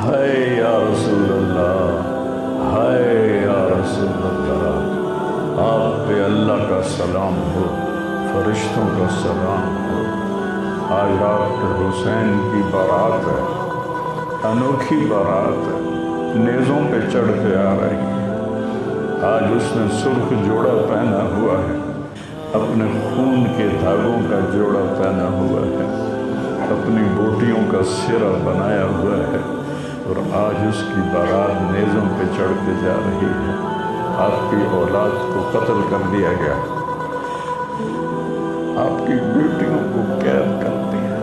ہے یا رسول اللہ، ہے یا رسول اللہ، آپ پہ اللہ کا سلام ہو، فرشتوں کا سلام ہو۔ آج ڈاکٹر حسین کی بارات ہے، انوکھی بارات ہے، نیزوں پہ چڑھ کے آ رہی ہے۔ آج اس نے سرخ جوڑا پہنا ہوا ہے، اپنے خون کے دھاگوں کا جوڑا پہنا ہوا ہے، اپنی بوٹیوں کا سرا بنایا ہوا ہے، اور آج اس کی بارات نیزوں پہ چڑھ کے جا رہی ہے۔ آپ کی اولاد کو قتل کر دیا گیا، آپ کی بیٹیوں کو قید کر دیا،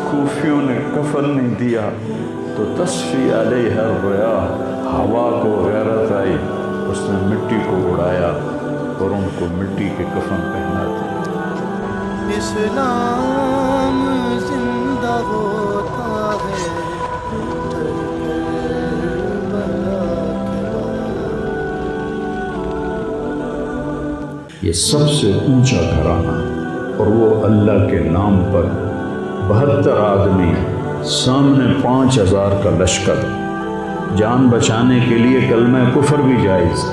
کوفیوں نے کفن نہیں دیا تو تصفی علیہ الریاح، ہوا کو غیرت آئی، اس نے مٹی کو اڑایا اور ان کو مٹی کے کفن پہنا دیا۔ اسلام زندہ ہوتا ہے یہ سب سے اونچا گھرانہ، اور وہ اللہ کے نام پر 72 آدمی، سامنے 5000 کا لشکر، جان بچانے کے لیے کلمہ کفر بھی جائز،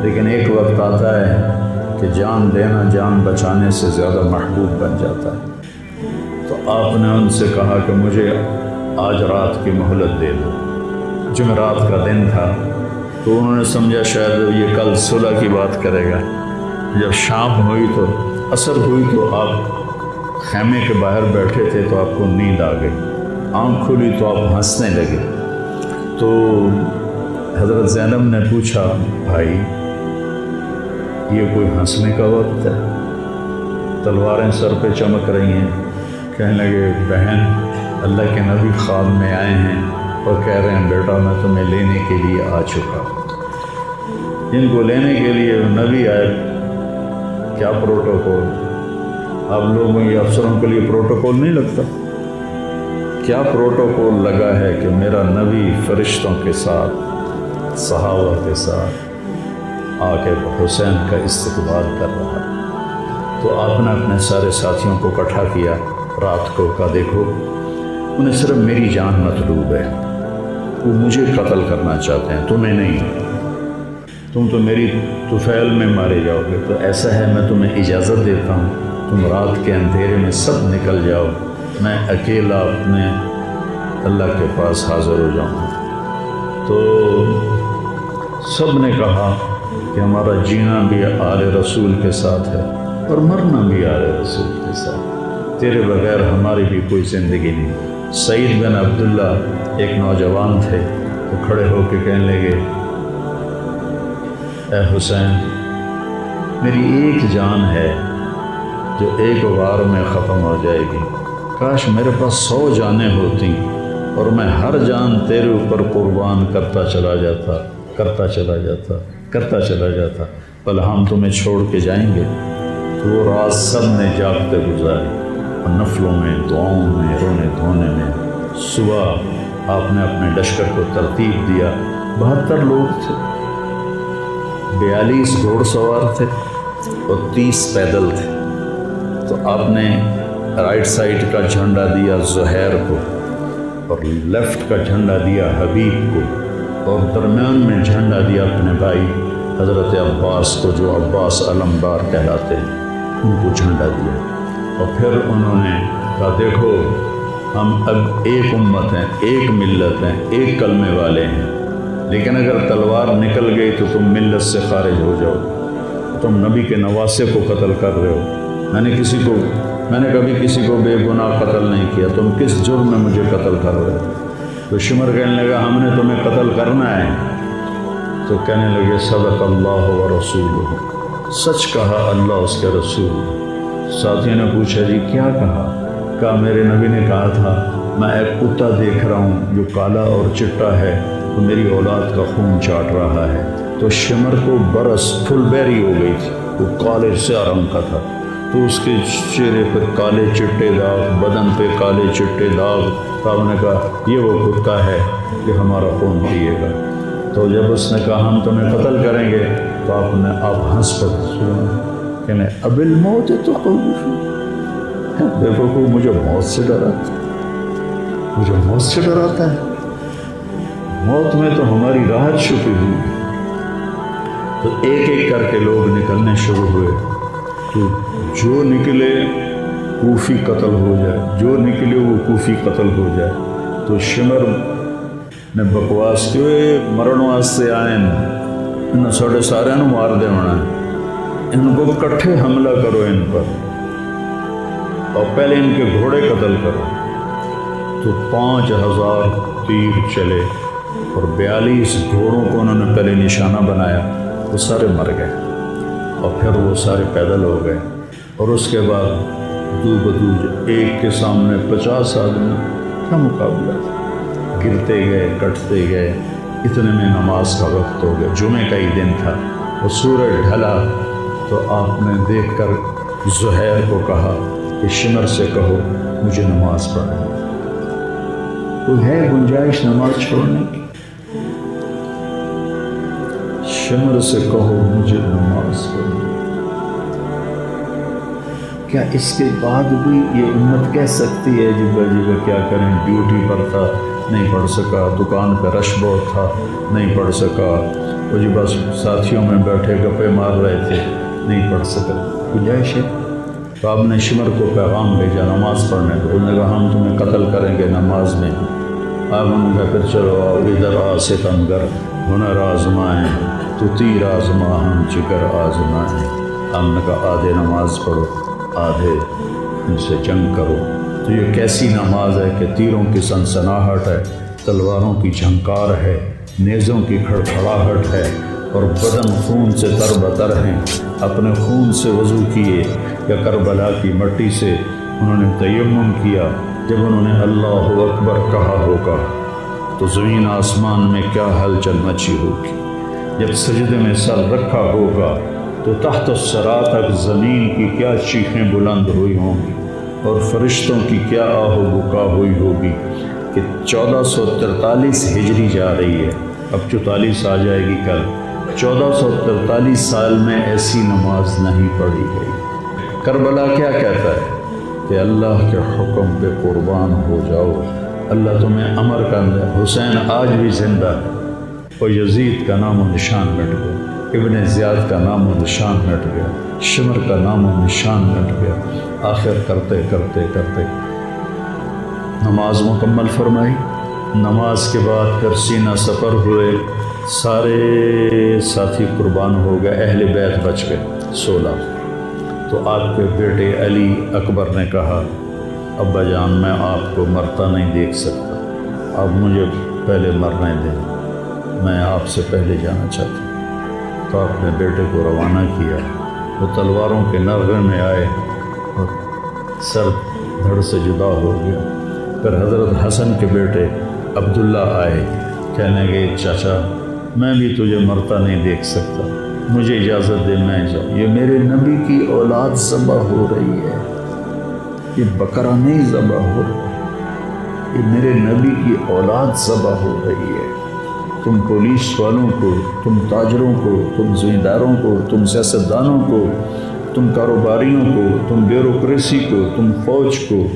لیکن ایک وقت آتا ہے کہ جان دینا جان بچانے سے زیادہ محبوب بن جاتا ہے۔ تو آپ نے ان سے کہا کہ مجھے آج رات کی مہلت دے دو۔ جمعرات کا دن تھا، تو انہوں نے سمجھا شاید یہ کل صلح کی بات کرے گا۔ جب شام ہوئی تو عصر ہوئی تو آپ خیمے کے باہر بیٹھے تھے تو آپ کو نیند آ گئی، آنکھ کھلی تو آپ ہنسنے لگے۔ تو حضرت زینب نے پوچھا، بھائی یہ کوئی ہنسنے کا وقت ہے؟ تلواریں سر پہ چمک رہی ہیں۔ کہنے لگے، بہن اللہ کے نبی خواب میں آئے ہیں اور کہہ رہے ہیں بیٹا میں تمہیں لینے کے لیے آ چکا۔ جن کو لینے کے لیے نبی آئے، کیا پروٹوکول؟ آپ لوگوں یہ افسروں کے لیے پروٹوکول نہیں لگتا؟ کیا پروٹوکول لگا ہے کہ میرا نبی فرشتوں کے ساتھ، صحابہ کے ساتھ آ کے حسین کا استقبال کر رہا ہے۔ تو آپ نے اپنے سارے ساتھیوں کو اکٹھا کیا رات کو، کہا دیکھو انہیں صرف میری جان مطلوب ہے، وہ مجھے قتل کرنا چاہتے ہیں، تمہیں نہیں۔ تم تو میری طفیل میں مارے جاؤ گے، تو ایسا ہے میں تمہیں اجازت دیتا ہوں، تم رات کے اندھیرے میں سب نکل جاؤ، میں اکیلا اپنے اللہ کے پاس حاضر ہو جاؤں۔ تو سب نے کہا کہ ہمارا جینا بھی آل رسول کے ساتھ ہے اور مرنا بھی آل رسول کے ساتھ، تیرے بغیر ہماری بھی کوئی زندگی نہیں۔ سعید بن عبداللہ ایک نوجوان تھے، وہ کھڑے ہو کے کہنے لگے، اے حسین میری ایک جان ہے جو ایک بار میں ختم ہو جائے گی، کاش میرے پاس 100 جانیں ہوتی اور میں ہر جان تیرے اوپر قربان کرتا چلا جاتا، بل ہم تمہیں چھوڑ کے جائیں گے۔ تو وہ رات سب نے جاگتے گزاری، اور نفلوں میں، دعاؤں میں، رونے دھونے میں۔ صبح آپ نے اپنے لشکر کو ترتیب دیا، 72 لوگ تھے، 42 گھوڑ سوار تھے اور 30 پیدل تھے۔ تو آپ نے رائٹ سائڈ کا جھنڈا دیا زہیر کو، اور لیفٹ کا جھنڈا دیا حبیب کو، اور درمیان میں جھنڈا دیا اپنے بھائی حضرت عباس کو، جو عباس علمدار کہلاتے ہیں، ان کو جھنڈا دیا۔ اور پھر انہوں نے کہا دیکھو ہم اب ایک امت ہیں، ایک ملت ہیں، ایک کلمے والے ہیں، لیکن اگر تلوار نکل گئی تو تم ملت سے خارج ہو جاؤ، تم نبی کے نواسے کو قتل کر رہے ہو، میں نے کبھی کسی کو بے گناہ قتل نہیں کیا، تم کس جرم میں مجھے قتل کر رہے ہو؟ تو شمر کہنے لگا ہم نے تمہیں قتل کرنا ہے۔ تو کہنے لگے صدق اللہ و رسولہ، سچ کہا اللہ اس کے رسول۔ ساتھیوں نے پوچھا جی کیا کہا؟ کہا میرے نبی نے کہا تھا میں ایک کتا دیکھ رہا ہوں جو کالا اور چٹا ہے، تو میری اولاد کا خون چاٹ رہا ہے۔ تو شمر کو برس پھل بیری ہو گئی تھی، وہ کالے سیاہ رنگ کا تھا، تو اس کے چہرے پر کالے چٹے داغ، بدن پہ کالے چٹے داغ۔ تو آپ نے کہا یہ وہ کتا ہے کہ ہمارا خون پیے گا۔ تو جب اس نے کہا ہم تمہیں قتل کریں گے، تو آپ ہنس پڑے، کہنے اب الموت تو دیکھو مجھے موت سے ڈراتا ہے، مجھے موت سے ڈراتا ہے، موت میں تو ہماری راحت چھپی ہوئی ہے۔ تو ایک ایک کر کے لوگ نکلنے شروع ہوئے، تو جو نکلے کوفی قتل ہو جائے، جو نکلے وہ کوفی قتل ہو جائے۔ تو شمر نے بکواس کی مرن واسطے آئے ان ساڑھے سارے مار دے ہونا ہے، ان کو کٹھے حملہ کرو ان پر، اور پہلے ان کے گھوڑے قتل کرو۔ تو 5000 تیر چلے اور 42 گھوڑوں کو انہوں نے پہلے نشانہ بنایا، وہ سارے مر گئے، اور پھر وہ سارے پیدل ہو گئے۔ اور اس کے بعد دو بدو ایک کے سامنے 50 آدمی کا مقابلہ تھا، گرتے گئے کٹتے گئے، اتنے میں نماز کا وقت ہو گیا، جمعے کا ہی دن تھا، وہ سورج ڈھلا۔ تو آپ نے دیکھ کر زہیر کو کہا کہ شمر سے کہو مجھے نماز پڑھنے، کوئی ہے گنجائش نماز چھوڑنے کی؟ شمر سے کہو مجھے نماز پڑھنے۔ کیا اس کے بعد بھی یہ امت کہہ سکتی ہے جی بھائی کیا کریں، ڈیوٹی پر تھا نہیں پڑھ سکا، دکان پہ رش بہت تھا نہیں پڑھ سکا، وہ جی بس ساتھیوں میں بیٹھے گپے مار رہے تھے نہیں پڑھ سکا، گنجائش ہے؟ تو آپ نے شمر کو پیغام بھیجا نماز پڑھنے کو، انہوں نے کہا ہم تمہیں قتل کریں گے نماز میں۔ آپ نے کہا پھر چلو آؤ ادھر آ ستمگر، ہنر آزمائیں تو تیر آزما ہم جگر آزمائیں۔ ہم نے کہا آدھے نماز پڑھو آدھے ان سے جنگ کرو۔ تو یہ کیسی نماز ہے کہ تیروں کی سنسناہٹ ہے، تلواروں کی جھنکار ہے، نیزوں کی کھڑکھڑاہٹ ہے، اور بدن خون سے تر بتر ہیں۔ اپنے خون سے وضو کیے یا کربلا کی مٹی سے انہوں نے تیمم کیا۔ جب انہوں نے اللہ اکبر کہا ہوگا تو زمین آسمان میں کیا ہلچل مچی ہوگی، جب سجدے میں سر رکھا ہوگا تو تحت الثری تک زمین کی کیا چیخیں بلند ہوئی ہوں گی، اور فرشتوں کی کیا آہ و بکا ہوئی ہوگی کہ 1443 ہجری جا رہی ہے، اب 44 آ جائے گی کل۔ 1443 سال میں ایسی نماز نہیں پڑھی گئی۔ کربلا کیا کہتا ہے کہ اللہ کے حکم پہ قربان ہو جاؤ، اللہ تمہیں امر کر دے۔ حسین آج بھی زندہ ہے، اور یزید کا نام و نشان مٹ گیا، ابن زیاد کا نام و نشان مٹ گیا، شمر کا نام و نشان مٹ گیا۔ آخر کرتے کرتے کرتے نماز مکمل فرمائی۔ نماز کے بعد پھر سینہ سپر ہوئے، سارے ساتھی قربان ہو گئے، اہل بیت بچ گئے 16۔ تو آپ کے بیٹے علی اکبر نے کہا ابا جان میں آپ کو مرتا نہیں دیکھ سکتا، آپ مجھے پہلے مرنے دیں، میں آپ سے پہلے جانا چاہتا ہوں۔ تو آپ نے بیٹے کو روانہ کیا، وہ تلواروں کے نغمے میں آئے اور سر دھڑ سے جدا ہو گیا۔ پھر حضرت حسن کے بیٹے عبداللہ آئے، کہنے گے چاچا میں بھی تجھے مرتا نہیں دیکھ سکتا، مجھے اجازت دے میں جاؤں، یہ میرے نبی کی اولاد ذبح ہو رہی ہے، یہ بکرا نہیں ذبح ہو رہا، یہ میرے نبی کی اولاد ذبح ہو رہی ہے۔ تم پولیس والوں کو، تم تاجروں کو، تم زمینداروں کو، تم سیاستدانوں کو، تم کاروباریوں کو، تم بیوروکریسی کو، تم فوج کو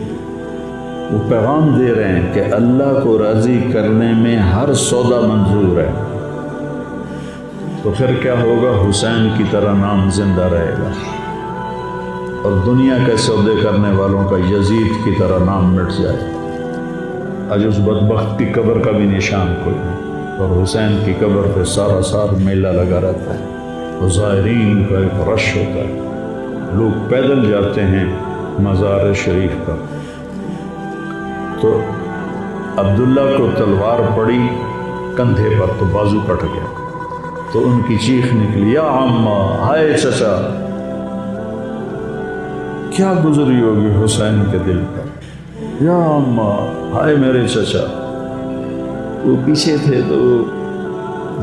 وہ پیغام دے رہے ہیں کہ اللہ کو راضی کرنے میں ہر سودا منظور ہے۔ تو پھر کیا ہوگا؟ حسین کی طرح نام زندہ رہے گا، اور دنیا کے سودے کرنے والوں کا یزید کی طرح نام مٹ جائے۔ آج اس بدبخت کی قبر کا بھی نشان کوئی نہیں، اور حسین کی قبر پہ سارا سال میلہ لگا رہتا ہے، اور زائرین کا ایک رش ہوتا ہے، لوگ پیدل جاتے ہیں مزار شریف پر۔ تو عبداللہ کو تلوار پڑی کندھے پر تو بازو کٹ گیا، تو ان کی چیخ نکلی یا عمّا، ہائے چچا، کیا گزری ہوگی حسین کے دل پر، یا عمّا، ہائے میرے چچا۔ وہ پیچھے تھے تو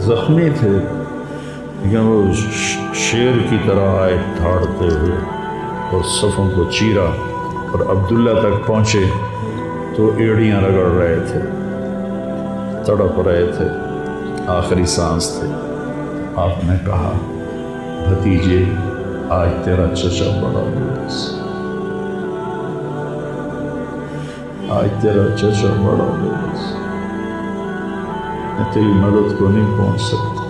زخمی تھے، لیکن وہ شیر کی طرح آئے دھاڑتے ہوئے اور صفوں کو چیرا، اور عبداللہ تک پہنچے تو ایڑیاں رگڑ رہے تھے، تڑپ رہے تھے، آخری سانس تھے۔ آپ نے کہا بھتیجے آج تیرا چچا بڑا ہو گیا، آج تیرا چچا بڑا ہو بس، میں تیری مدد کو نہیں پہنچ سکتا۔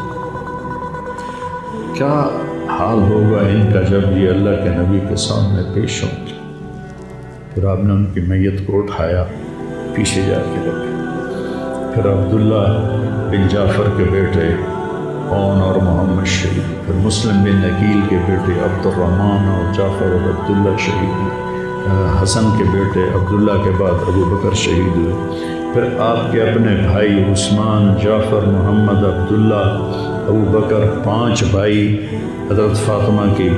کیا حال ہوگا ان کا جب یہ اللہ کے نبی کے سامنے پیش ہوں گے۔ پھر آپ نے ان کی میت کو اٹھایا، پیچھے جا کے رکھا۔ پھر عبداللہ بن جعفر کے بیٹے اون اور محمد شہید، پھر مسلم بن عقیل کے بیٹے عبد الرحمن اور جعفر اور عبداللہ شہید ہوئے۔ حسن کے بیٹے عبداللہ کے بعد ابو بکر شہید ہوئے۔ پھر آپ کے اپنے بھائی عثمان، جعفر، محمد، عبداللہ، ابو بکر، 5 بھائی حضرت فاطمہ کی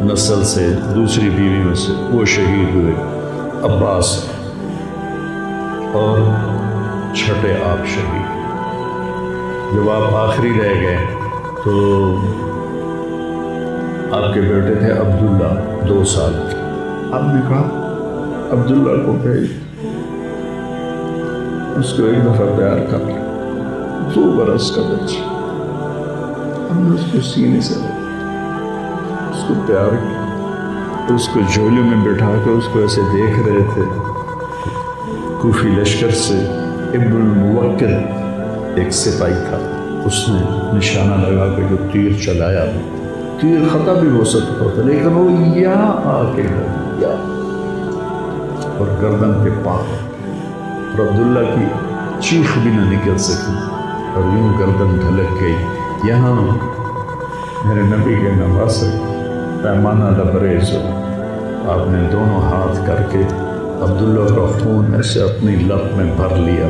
نسل سے، دوسری بیوی میں سے، وہ شہید ہوئے۔ عباس اور چھٹے آپ شہید۔ جب آپ آخری رہ گئے تو آپ کے بیٹے تھے عبداللہ 2 سال کے۔ آپ نے کہا عبداللہ کو بھیج، اس کو ایک دفعہ پیار کر لیا۔ 2 برس کا بچہ، ہم نے اس کو سینے سے لیا، اس کو پیار کیا، اس کو جھولے میں بٹھا کے اس کو ایسے دیکھ رہے تھے۔ کوفی لشکر سے ابن الموکل ایک سپاہی تھا، اس نے نشانہ لگا کے جو تیر چلایا، تیر خطا بھی ہو سکتا تھا لیکن وہ یہاں آ کے گیا اور گردن پہ پاک، اور عبداللہ کی چیخ بھی نہ نکل سکی اور یوں گردن ڈھلک گئی۔ یہاں میرے نبی کے نواسے پیمانہ لبریز ہو، آپ نے دونوں ہاتھ کر کے عبداللہ کا خون ایسے اپنی لب میں بھر لیا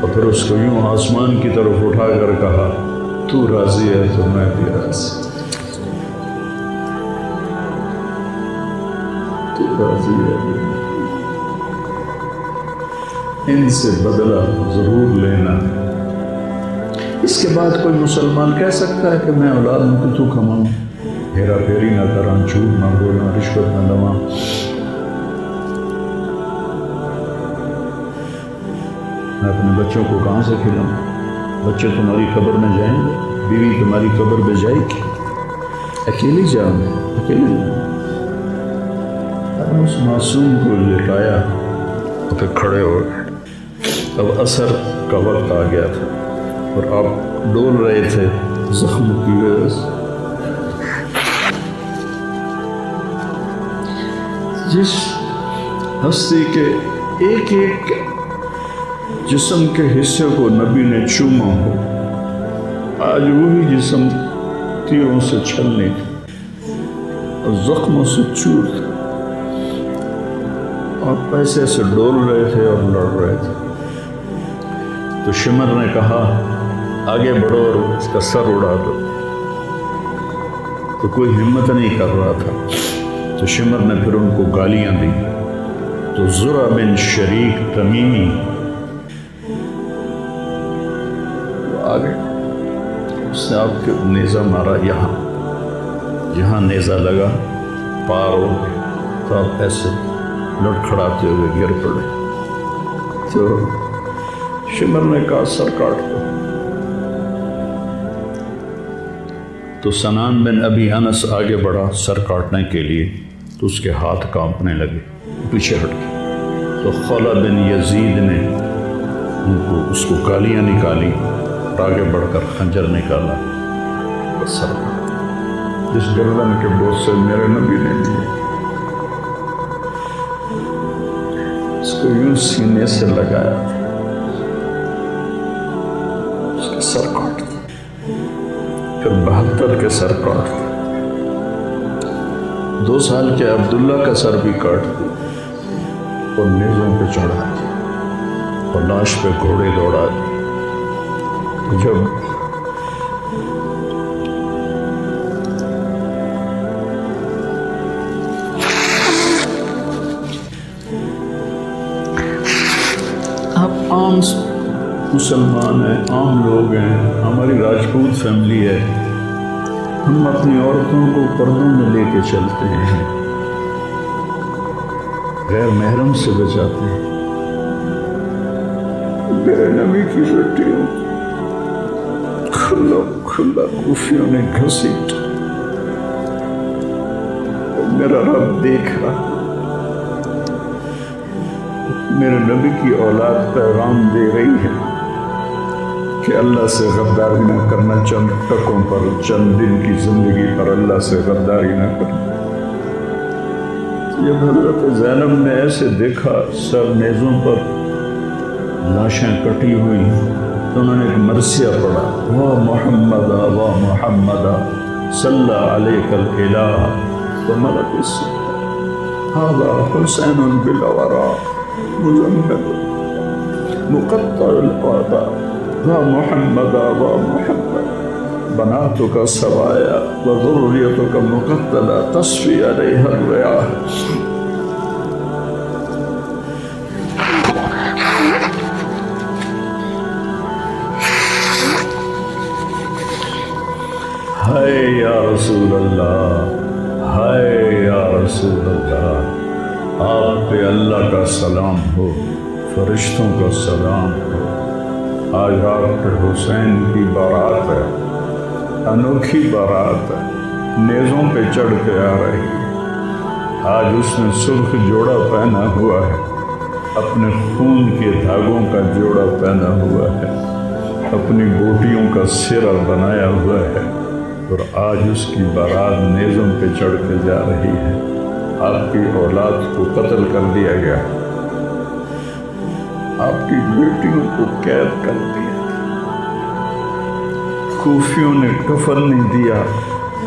اور پھر اس کو یوں آسمان کی طرف اٹھا کر کہا، تو راضی ہے تو میں بھی راضی، تو راضی ہے، ان سے بدلہ ضرور لینا ہے۔ اس کے بعد کوئی مسلمان کہہ سکتا ہے کہ میں اولاد میں تو کماؤں، ہیرا پھیری نہ کراں، جھوٹ نہ بولاں، رشوت نہ لواں۔ میں اپنے بچوں کو کہاں سے کھلاؤں؟ بچے تمہاری قبر میں جائیں گے، بیوی تمہاری قبر پہ جائے گی، اکیلی جاؤں گے، اکیلی جاؤں۔ اس معصوم کو لٹایا اور پھر کھڑے ہو گئے۔ اب عصر کا وقت آ گیا تھا اور آپ ڈول رہے تھے زخم کی وجہ سے۔ جس ہستی کے ایک ایک جسم کے حصے کو نبی نے چوما ہو، آج وہی جسم تیروں سے چھلنی تھی اور زخموں سے چور تھا۔ آپ ایسے سے ڈول رہے تھے اور لڑ رہے تھے تو شمر نے کہا آگے بڑھو اور اس کا سر اڑا دو، تو کوئی ہمت نہیں کر رہا تھا۔ تو شمر نے پھر ان کو گالیاں دی تو زرع بن شریک تمیمی آگے، اس نے آپ کے نیزہ مارا، یہاں نیزہ لگا، پار ہو گئے، تو آپ ایسے لڑکھڑاتے ہوئے گر پڑے۔ تو شمر نے کہا سر کاٹ دو، تو سنان بن ابی انس آگے بڑھا سر کاٹنے کے لیے، تو اس کے ہاتھ کانپنے لگے، پیچھے ہٹ گئے۔ تو خلا بن یزید نے اس کو گالیاں نکالی اور آگے بڑھ کر خنجر نکالا، بس سر کاٹ۔ جس گردن کے بوسے میرے نبی نے دیے، اس کو یوں سینے سے لگایا، اس کا سر کاٹ دیا، پھر 72 کے سر کاٹ دیا، 2 سال کے عبداللہ کا سر بھی کاٹ دیا اور نیزوں پہ چڑھا دیا اور لاش پہ گھوڑے دوڑا دی۔ جب آپ عام مسلمان ہیں، عام لوگ ہیں، ہماری راجپوت فیملی ہے، ہم اپنی عورتوں کو پردوں میں لے کے چلتے ہیں، غیر محرم سے بچاتے ہیں۔ میرے نبی کی بیٹیوں کھلا کوفیوں نے گھسیٹ، میرا رب دیکھ رہا، میرے نبی کی اولاد پیغام دے رہی ہے کہ اللہ سے غداری نہ کرنا، چند ٹکوں پر، چند دن کی زندگی پر اللہ سے غداری نہ کرنا۔ جب حضرت زینب نے ایسے دیکھا سب نیزوں پر لاشیں کٹی ہوئی تو انہوں نے ایک مرثیہ پڑھا، وا محمد وا محمد صلی علیک الالہ وملک السماء هذا حسین بالورى مزمل مقطع الاعضاء وا محمد وا محمد بناتك سوایا وذریتك مقتلہ تصفی علیہ الریاح۔ ہائے یا رسول اللہ، ہائے یا رسول اللہ، آپ پہ اللہ کا سلام ہو، فرشتوں کا سلام ہو۔ آج ڈاکٹر حسین کی بارات ہے، انوکھی بارات ہے، نیزوں پہ چڑھ کے آ رہی ہے۔ آج اس نے سرخ جوڑا پہنا ہوا ہے، اپنے خون کے دھاگوں کا جوڑا پہنا ہوا ہے، اپنی بوٹیوں کا سرہ بنایا ہوا ہے، اور آج اس کی بارات نیزوں پہ چڑھ کے جا رہی ہے۔ آپ کی اولاد کو قتل کر دیا گیا، آپ کی بیٹیوں کو قید کر دیا، کوفیوں نے کفن نہیں دیا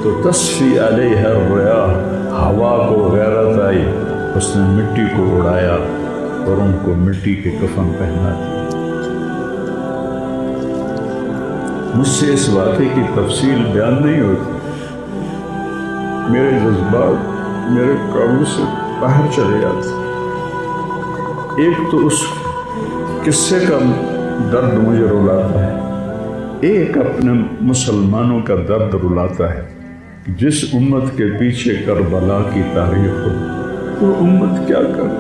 تو تصفی علیہ الریاح، ہوا کو غیرت آئی، اس نے مٹی کو اڑایا اور ان کو مٹی کے کفن پہنا دیا۔ مجھ سے اس واقعے کی تفصیل بیان نہیں ہوتی، میرے جذبات میرے قابو سے باہر چلے جاتے۔ ایک تو اس قصے کا درد مجھے رلاتا ہے، ایک اپنے مسلمانوں کا درد رلاتا ہے۔ جس امت کے پیچھے کربلا کی تاریخ ہو وہ امت کیا کرے؟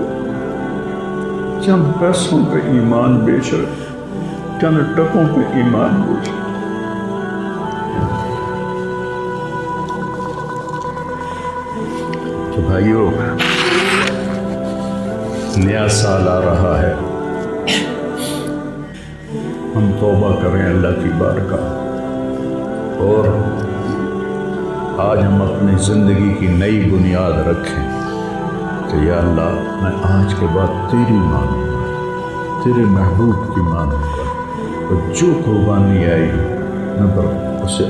چند پیسوں پہ ایمان بیچ رہے، چند ٹکوں پہ ایمان بیچ رہے۔ تو بھائیو، نیا سال آ رہا ہے، ہم توبہ کریں اللہ کی بارگاہ، اور آج ہم اپنی زندگی کی نئی بنیاد رکھیں کہ یا اللہ میں آج کے بعد تیری مانوں گا، تیرے محبوب کی مانوں گا، اور جو قربانی آئی میں اسے